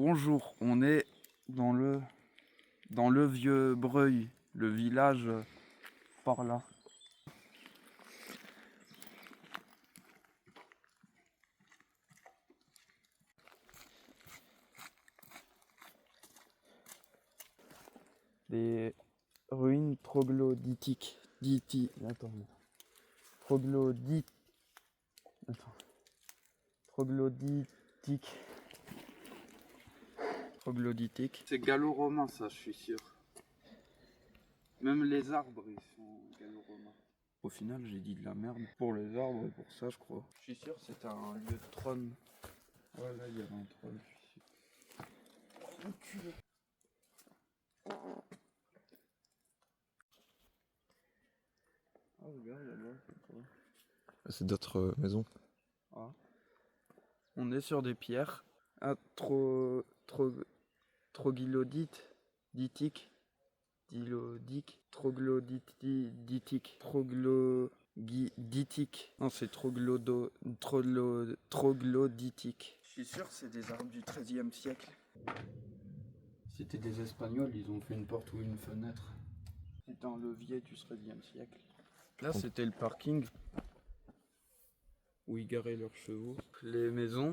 Bonjour, on est dans le vieux Breuil, le village par là. Des ruines troglodytiques. Attends. Troglodyte. Attends. Troglodytique. Troglodytique. C'est gallo-romain, ça, je suis sûr. Même les arbres, ils sont gallo-romains. Au final, j'ai dit de la merde pour les arbres et pour ça, je crois. Je suis sûr que c'était un lieu de trône. Ouais, là, il y avait un trône, je suis sûr. Enculé. Oh, regarde, là, c'est quoi? C'est d'autres maisons. Ah. On est sur des pierres. Ah, trogylodite, ditique, dilodique, troglodytique, troglodytique. Non, c'est troglodytique. Je suis sûr que c'est des arbres du XIIIe siècle. C'était des Espagnols, ils ont fait une porte ou une fenêtre. C'était un levier du XIIIe siècle. Là, c'était le parking où ils garaient leurs chevaux. Les maisons,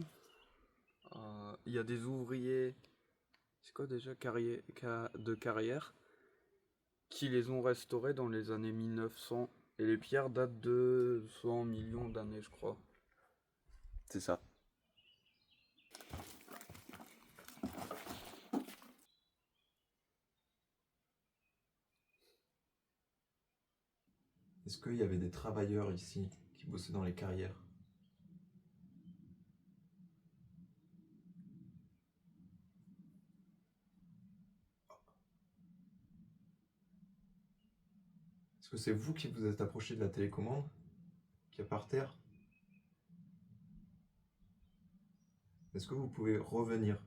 il y a des ouvriers, c'est quoi déjà, de carrière, qui les ont restaurés dans les années 1900. Et les pierres datent de 100 millions d'années, je crois. C'est ça. Est-ce qu'il y avait des travailleurs ici qui bossaient dans les carrières? Est-ce que c'est vous qui vous êtes approché de la télécommande qui est par terre? Est-ce que vous pouvez revenir?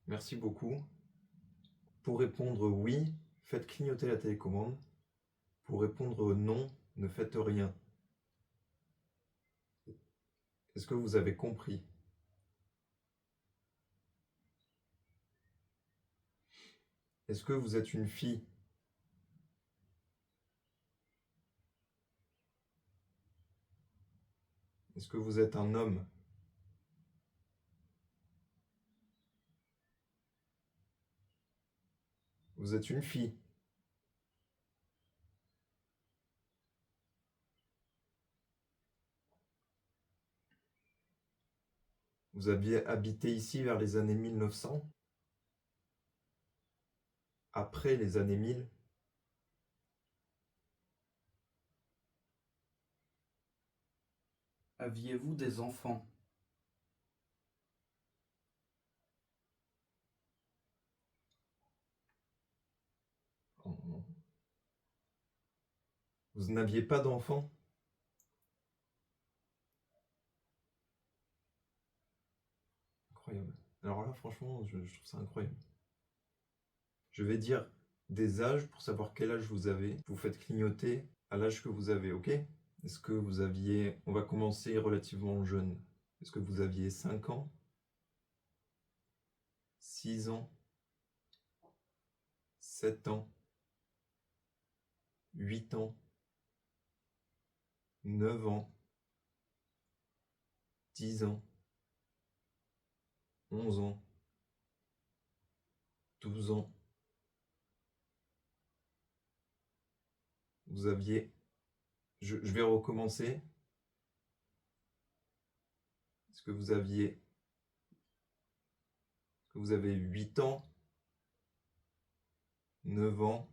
Merci beaucoup. Pour répondre oui, faites clignoter la télécommande. Pour répondre non, ne faites rien. Est-ce que vous avez compris? Est-ce que vous êtes une fille? Est-ce que vous êtes un homme? Vous êtes une fille. Vous aviez habité ici vers les années 1900? Après les années 1000? Aviez-vous des enfants? Oh non. Vous n'aviez pas d'enfants? Incroyable. Alors là, franchement, je trouve ça incroyable. Je vais dire des âges pour savoir quel âge vous avez. Vous faites clignoter à l'âge que vous avez, ok? Est-ce que vous aviez... On va commencer relativement jeune. Est-ce que vous aviez 5 ans? 6 ans? 7 ans? 8 ans? 9 ans? 10 ans? 11 ans? 12 ans? Vous aviez... Je vais recommencer. Est-ce que vous aviez... Est-ce que vous avez 8 ans? 9 ans?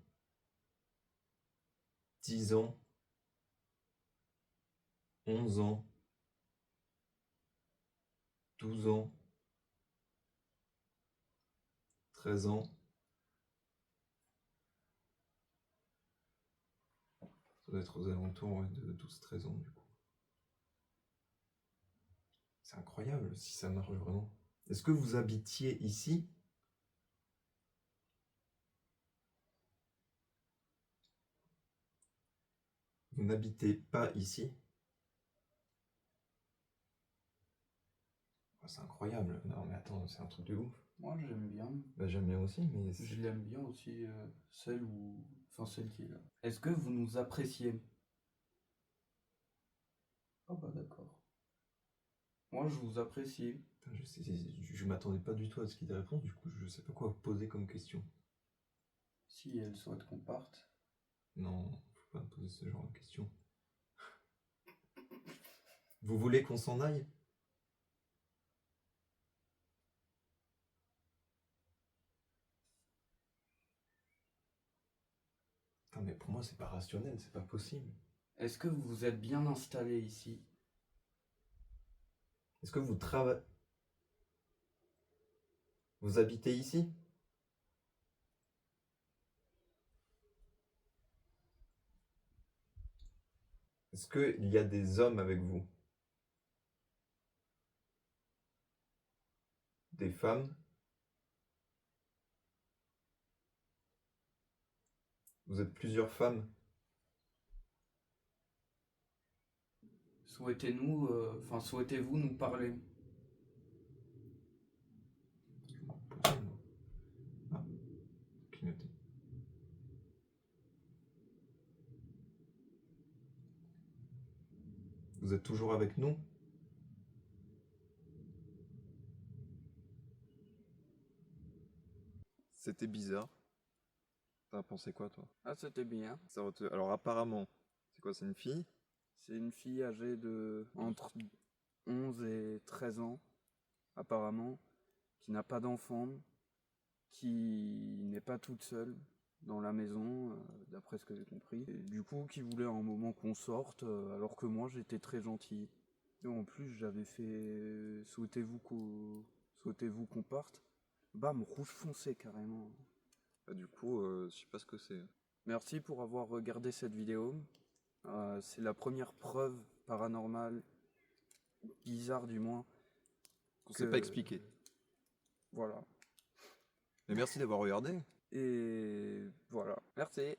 10 ans? 11 ans? 12 ans? 13 ans? Ça doit être aux alentours ouais, de 12-13 ans du coup. C'est incroyable si ça marche vraiment. Est-ce que vous habitiez ici? Vous n'habitez pas ici? Oh, c'est incroyable. Non mais attends, c'est un truc de ouf. Moi j'aime bien. Bah, j'aime bien aussi, mais... Je l'aime bien aussi, celle où... Enfin celle qui est là. Est-ce que vous nous appréciez? Ah bah d'accord. Moi je vous apprécie. Putain, je m'attendais pas du tout à ce qu'il ait réponse, du coup je sais pas quoi poser comme question. Si elle souhaite qu'on parte. Non, faut pas me poser ce genre de questions. Vous voulez qu'on s'en aille? Putain, mais pour moi c'est pas rationnel, c'est pas possible. Est-ce que vous vous êtes bien installé ici? Est-ce que vous travaillez... Vous habitez ici? Est-ce qu'il y a des hommes avec vous? Des femmes? Vous êtes plusieurs femmes? Souhaitez-nous, enfin souhaitez-vous nous parler? Possible. Ah, clignoter. Vous êtes toujours avec nous? C'était bizarre. T'as pensé quoi, toi? Ah c'était bien. Alors apparemment, c'est quoi, c'est une fille? C'est une fille âgée de entre 11 et 13 ans, apparemment, qui n'a pas d'enfant, qui n'est pas toute seule dans la maison, d'après ce que j'ai compris. Et du coup, qui voulait un moment qu'on sorte, alors que moi j'étais très gentil. Et en plus, j'avais fait souhaitez-vous qu'on parte? Bam, rouge foncé carrément. Bah, du coup, je sais pas ce que c'est. Merci pour avoir regardé cette vidéo. C'est la première preuve paranormale, bizarre du moins. Qu'on sait pas expliquer. Voilà. Mais merci d'avoir regardé. Et voilà. Merci.